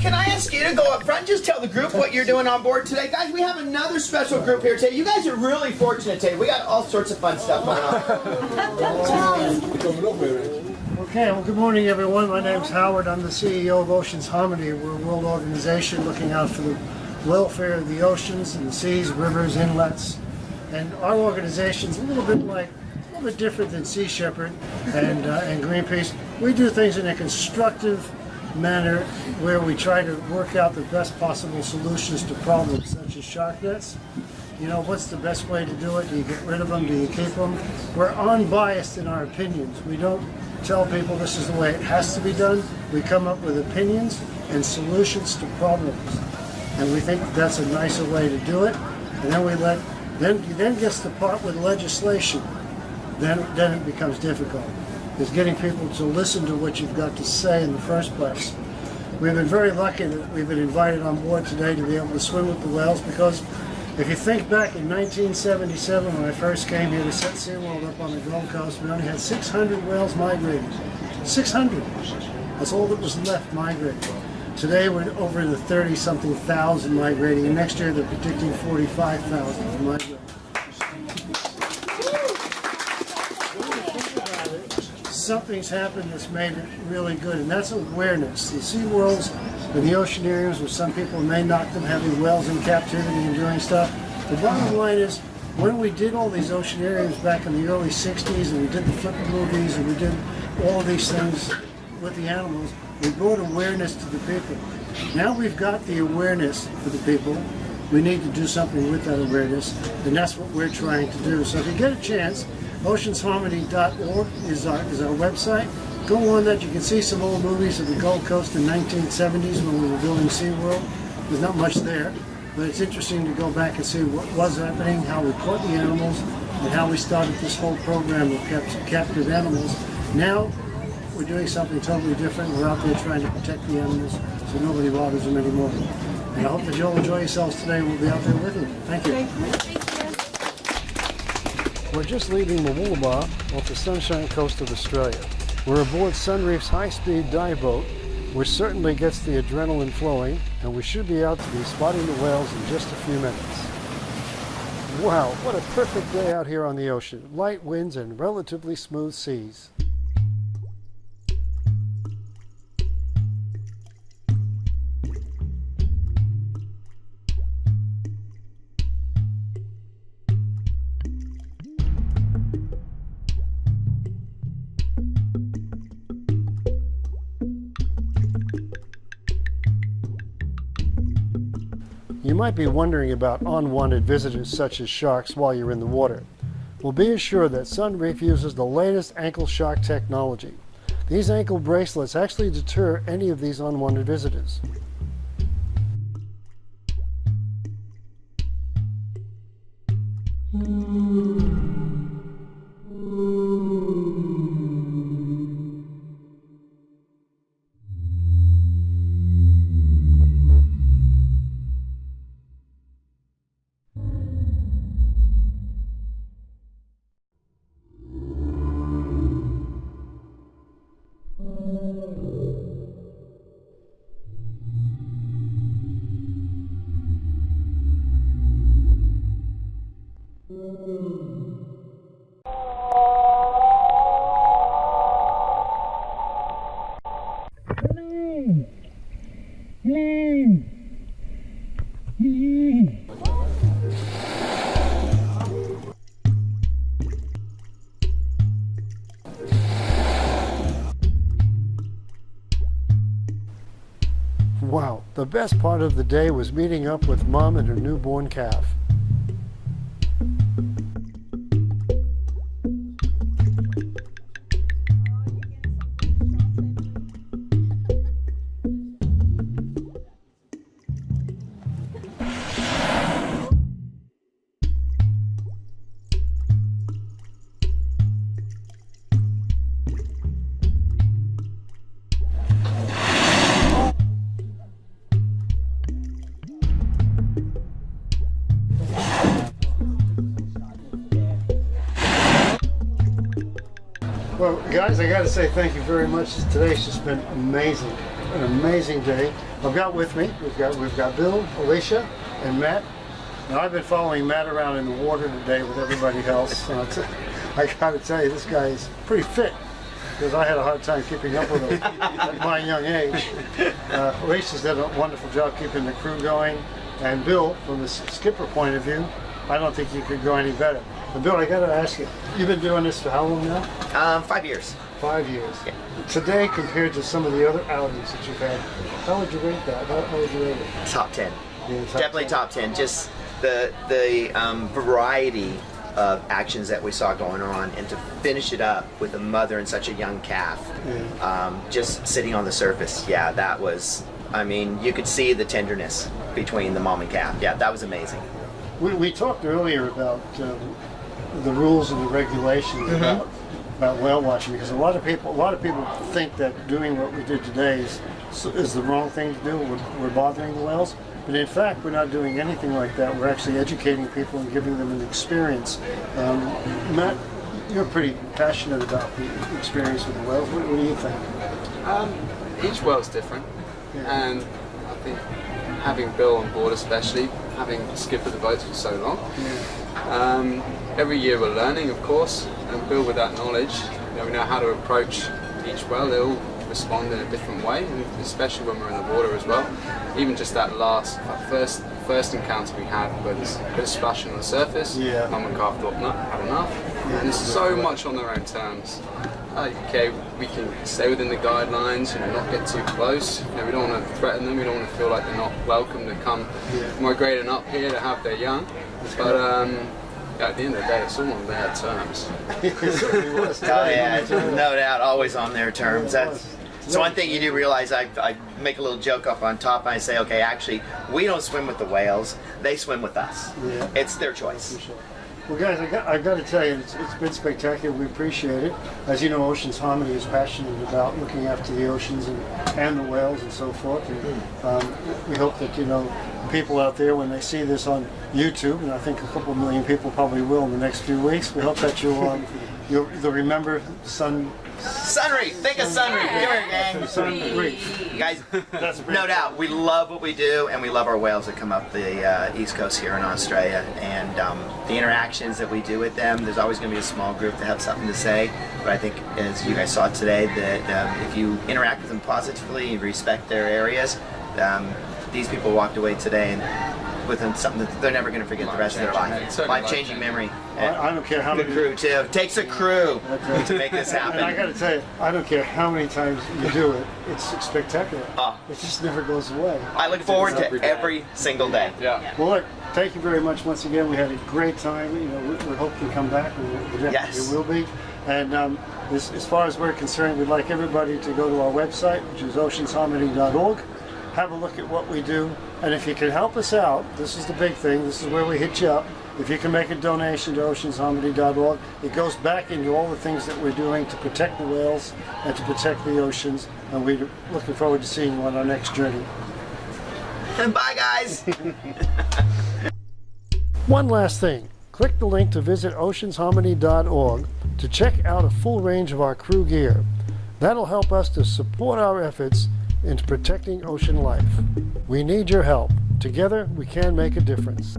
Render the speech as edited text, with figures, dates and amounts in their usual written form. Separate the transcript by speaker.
Speaker 1: can I ask you to go up front and just tell the group what you're doing on board today? Guys, we have another special group here today. You guys are really fortunate today. We got all sorts of fun stuff going on.
Speaker 2: Okay, well, good morning, everyone. My name's Howard. I'm the CEO of Oceans Harmony. We're a world organization looking out for the welfare of the oceans and the seas, rivers, inlets. And our organization's a little bit different than Sea Shepherd and Greenpeace. We do things in a constructive manner where we try to work out the best possible solutions to problems such as shark nets. You know, what's the best way to do it? Do you get rid of them? Do you keep them? We're unbiased in our opinions. We don't tell people this is the way it has to be done. We come up with opinions and solutions to problems. And we think that's a nicer way to do it. And then you then gets the part with legislation. Then it becomes difficult. Is getting people to listen to what you've got to say in the first place. We've been very lucky that we've been invited on board today to be able to swim with the whales, because if you think back in 1977 when I first came here to set SeaWorld up on the Gold Coast, we only had 600 whales migrating. 600. That's all that was left migrating. Today we're over in the 30-something thousand migrating, and next year they're predicting 45,000 migrating. Something's happened that's made it really good, and that's awareness. The SeaWorlds and the oceanariums, where some people may knock them having whales in captivity and doing stuff. The bottom line is, when we did all these oceanariums back in the early 60s, and we did the Flipper movies, and we did all of these things with the animals, we brought awareness to the people. Now we've got the awareness for the people. We need to do something with that awareness, and that's what we're trying to do. So if you get a chance, oceansharmony.org is our website. Go on that. You can see some old movies of the Gold Coast in the 1970s when we were building SeaWorld. There's not much there, but it's interesting to go back and see what was happening, how we caught the animals, and how we started this whole program of captive animals. Now we're doing something totally different. We're out there trying to protect the animals so nobody bothers them anymore. And I hope that you'll enjoy yourselves today. We'll be out there with you. Thank you. We're just leaving Mooloolaba off the Sunshine Coast of Australia. We're aboard Sunreef's high-speed dive boat, which certainly gets the adrenaline flowing, and we should be out to be spotting the whales in just a few minutes. Wow, what a perfect day out here on the ocean. Light winds and relatively smooth seas. You might be wondering about unwanted visitors such as sharks while you're in the water. Well, be assured that Sunreef uses the latest ankle shark technology. These ankle bracelets actually deter any of these unwanted visitors. Wow, the best part of the day was meeting up with Mom and her newborn calf. Well, guys, I got to say thank you very much. Today's just been amazing. an amazing day. I've got with me, we've got Bill, Alicia, and Matt. Now I've been following Matt around in the water today with everybody else. I gotta tell you, this guy is pretty fit, because I had a hard time keeping up with him at my young age. Alicia's done a wonderful job keeping the crew going, and Bill, from the skipper point of view, I don't think you could go any better. But Bill, I gotta ask you, you've been doing this for how long now?
Speaker 1: 5 years.
Speaker 2: 5 years.
Speaker 1: Yeah.
Speaker 2: Today, compared to some of the other outings that you've had, how would you rate that? How would you rate it?
Speaker 1: Top 10.
Speaker 2: Yeah,
Speaker 1: Definitely
Speaker 2: 10.
Speaker 1: top 10. Just the variety of actions that we saw going on, and to finish it up with a mother and such a young calf, just sitting on the surface. Yeah, that was, I mean, you could see the tenderness between the mom and calf. Yeah, that was amazing.
Speaker 2: We talked earlier about the rules and the regulations about whale watching, because a lot of people think that doing what we did today is the wrong thing to do. We're bothering the whales, but in fact we're not doing anything like that. We're actually educating people and giving them an experience. Matt, you're pretty passionate about the experience with the whales. What do you think?
Speaker 3: Each whale's different, and I think having Bill on board, especially having skippered the boats for so long, every year we're learning, of course, and Bill, with that knowledge, we know how to approach each whale. They all respond in a different way, and especially when we're in the water as well. Even just that first encounter we had, where there's a bit of splashing on the surface, mum and calf thought, no, had enough. And there's so much on their own terms. Okay, we can stay within the guidelines, not get too close. We don't want to threaten them. We don't want to feel like they're not welcome to come migrating up here to have their young. But at the end of the day, it's all on their terms.
Speaker 1: Oh yeah, no doubt, always on their terms. That's one thing you do realize. I make a little joke up on top, and I say, okay, actually, we don't swim with the whales; they swim with us. Yeah. It's their choice.
Speaker 2: Well, guys, I got to tell you, it's been spectacular. We appreciate it. As you know, Oceans Harmony is passionate about looking after the oceans and the whales and so forth. And we hope that people out there, when they see this on YouTube, and I think a couple million people probably will in the next few weeks, we hope that you'll remember
Speaker 1: Sunreef, think of Sunreef. Come here, gang.
Speaker 2: Sunreef.
Speaker 1: Guys, no doubt, we love what we do, and we love our whales that come up the East Coast here in Australia, and the interactions that we do with them. There's always going to be a small group that have something to say, but I think, as you guys saw today, that if you interact with them positively, you respect their areas, these people walked away today with something that they're never going to forget the rest of their life. Life-changing memory.
Speaker 2: I don't care how many.
Speaker 1: The crew too. Takes a crew to make this happen.
Speaker 2: And I got to tell you, I don't care how many times you do it. It's spectacular. It just never goes away.
Speaker 1: I look forward to every single day.
Speaker 3: Yeah.
Speaker 2: Well, look, thank you very much once again. We had a great time. We hope you come back. We definitely will be. And as far as we're concerned, we'd like everybody to go to our website, which is oceansharmony.org. Have a look at what we do, and if you can help us out, this is the big thing, this is where we hit you up. If you can make a donation to oceansharmony.org, it goes back into all the things that we're doing to protect the whales and to protect the oceans, and we're looking forward to seeing you on our next journey.
Speaker 1: Bye, guys.
Speaker 2: One last thing, click the link to visit oceansharmony.org to check out a full range of our crew gear. That'll help us to support our efforts into protecting ocean life. We need your help. Together, we can make a difference.